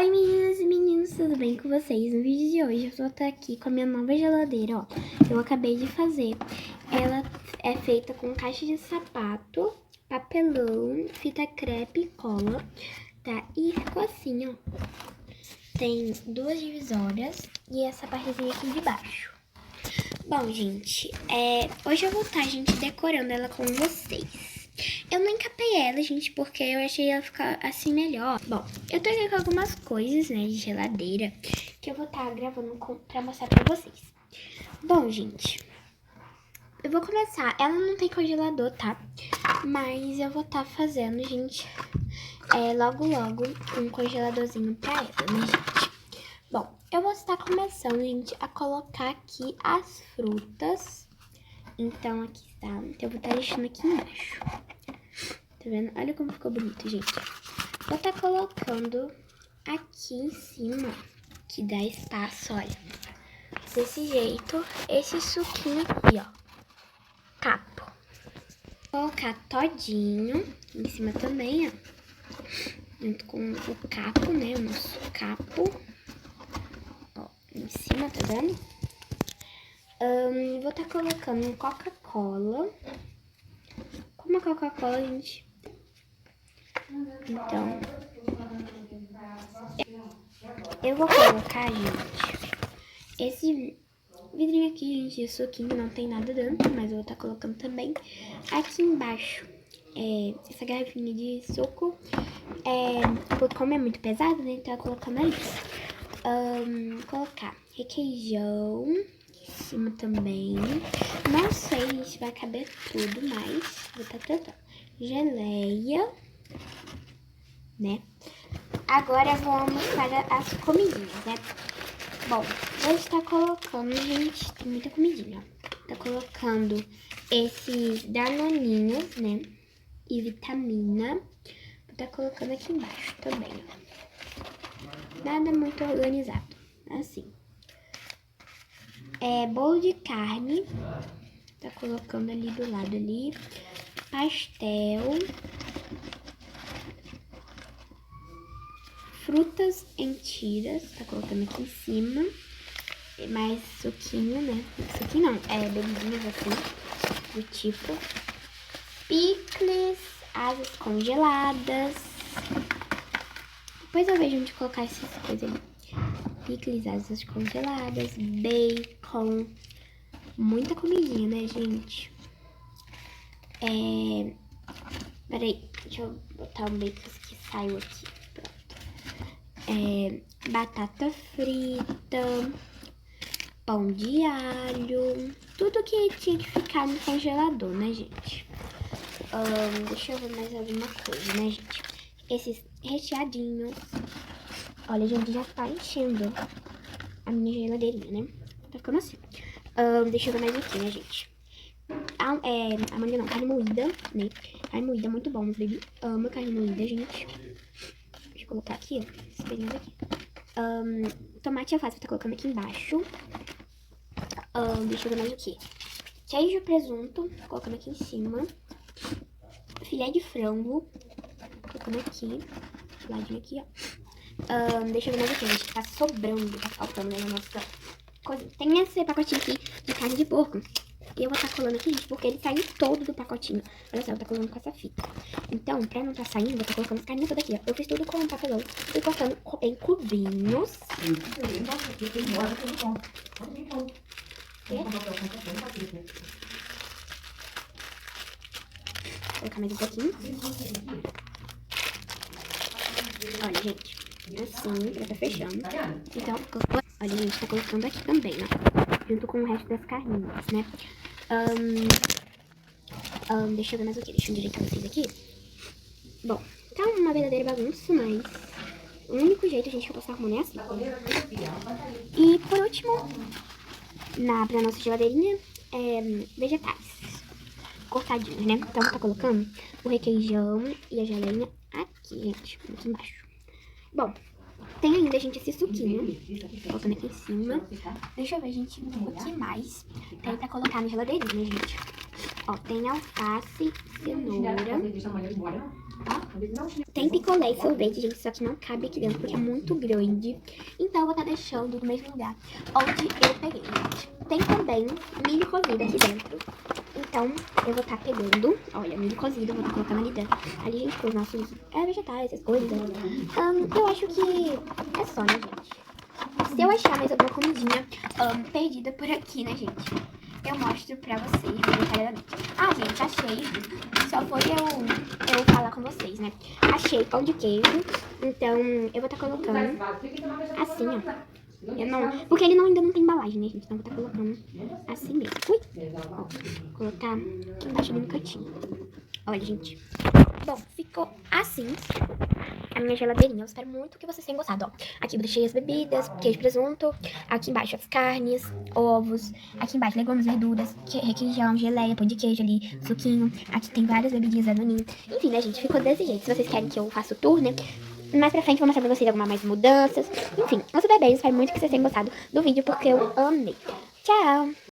Oi meninas e meninos, tudo bem com vocês? No vídeo de hoje eu vou estar aqui com a minha nova geladeira, ó. Eu acabei de fazer. Ela é feita com caixa de sapato, papelão, fita crepe e cola, tá? E ficou assim, ó. Tem duas divisórias e essa partezinha aqui de baixo. Bom, gente, hoje eu vou estar, gente, decorando ela com vocês. Eu não encapei ela, gente, porque eu achei ela ficar assim melhor. Bom, eu tô aqui com algumas coisas, né, de geladeira, que eu vou estar gravando pra mostrar pra vocês. Bom, gente, eu vou começar. Ela não tem congelador, tá? Mas eu vou estar fazendo, gente, logo um congeladorzinho pra ela, né, gente? Bom, eu vou estar começando, gente, a colocar aqui as frutas. Então, aqui está. Então, eu vou estar deixando aqui embaixo. Tá vendo? Olha como ficou bonito, gente. Vou estar colocando aqui em cima, que dá espaço, olha. Desse jeito, esse suquinho aqui, ó. Capo. Vou colocar todinho em cima também, ó. Junto com o capo, né? O nosso capo. Ó, em cima, tá vendo? Vou estar colocando Coca-Cola. Como a Coca-Cola, gente? Então, eu vou colocar, gente, esse vidrinho aqui, gente, esse suquinho não tem nada dentro, mas eu vou estar colocando também. Aqui embaixo, essa garrafinha de suco, como é muito pesado, né, então eu tô colocando ali. Colocar requeijão em cima também. Não sei, gente, vai caber tudo, mas vou estar tentando. Geleia, né? Agora vamos para as comidinhas, né? Bom, vou estar colocando, gente, tem muita comidinha. Tá colocando esses danoninhos, né? E vitamina. Vou estar colocando aqui embaixo também, ó. Nada muito organizado, assim. Bolo de carne. Tá colocando ali do lado ali. Pastel. Frutas em tiras, tá colocando aqui em cima. Mais suquinho, né? Suquinho não, bebidinhas assim, do tipo. Picles, asas congeladas. Depois eu vejo onde colocar essas coisas ali. Picles, asas congeladas, bacon. Muita comidinha, né, gente? Peraí, deixa eu botar o bacon que saiu aqui. Batata frita, pão de alho, tudo que tinha que ficar no congelador, né, gente? Deixa eu ver mais alguma coisa, né, gente? Esses recheadinhos. Olha, gente, já tá enchendo a minha geladeirinha, né? Tá ficando assim. Deixa eu ver mais aqui, né, gente? Amanda não, carne moída, né? Carne moída, muito bom, o baby ama carne moída, gente. Deixa eu colocar aqui, ó, esse pelinho aqui. Tomate e alface, vou estar colocando aqui embaixo. Deixa eu ver mais o que. Queijo e presunto, colocando aqui em cima. Filé de frango, colocando aqui. Ladinho aqui, ó. Deixa eu ver mais o que, gente, que tá sobrando, tá faltando, né, na nossa coisa. Tem esse pacotinho aqui de carne de porco. E eu vou estar colando aqui, gente, porque ele saiu todo do pacotinho. Olha só, eu vou estar colando com essa fita. Então, pra não estar saindo, eu vou estar colocando as carninhas todas aqui, ó. Eu fiz tudo com um papelão. Fui cortando em cubinhos. Vou colocar mais um pouquinho. Olha, gente, assim, pra tá fechando. Então, olha, gente, tá colocando aqui também, ó. Junto com o resto das carninhas, né? Deixa eu ver mais o que. Deixa eu endireitar vocês aqui. Bom, tá uma verdadeira bagunça, mas o único jeito, gente, que eu posso estar arrumando é assim. E por último, pra nossa geladeirinha, vegetais cortadinhos, né? Então, tá colocando o requeijão e a geleinha aqui, gente, aqui embaixo. Bom, tem ainda, gente, esse suquinho, colocando aqui em cima. Deixa eu ver, gente, um pouquinho mais. Tem pra colocar na geladeirinha, gente. Ó, tem alface, cenoura. Ó. Tem picolé e sorvete, gente, só que não cabe aqui dentro porque é muito grande. Então eu vou estar deixando no mesmo lugar onde eu peguei, gente. Tem também milho cozido aqui dentro. Então eu vou estar pegando, olha, milho cozido, eu vou estar colocando ali dentro. Ali, gente, com os nossos vegetais, essas coisas. Eu acho que é só, né, gente? Se eu achar mais alguma comidinha perdida por aqui, né, gente? Eu mostro pra vocês detalhadamente. Ah, gente, achei. Só foi eu falar com vocês, né? Achei pão de queijo. Então, eu vou estar colocando assim, ó. Eu não, porque ele ainda não tem embalagem, né, gente? Então, eu vou estar colocando assim mesmo. Ui! Ó, colocar aqui embaixo ali no cantinho. Olha, gente. Bom, ficou assim a minha geladeirinha. Eu espero muito que vocês tenham gostado, ó. Aqui eu deixei as bebidas, queijo, presunto. Aqui embaixo as carnes, ovos. Aqui embaixo legumes, verduras, requeijão, geleia, pão de queijo ali, suquinho. Aqui tem várias bebidinhas da Daninho. Enfim, né, gente? Ficou desse jeito. Se vocês querem que eu faça o tour, né? Mais pra frente eu vou mostrar pra vocês algumas mais mudanças. Enfim, eu super bem. Espero muito que vocês tenham gostado do vídeo, porque eu amei. Tchau!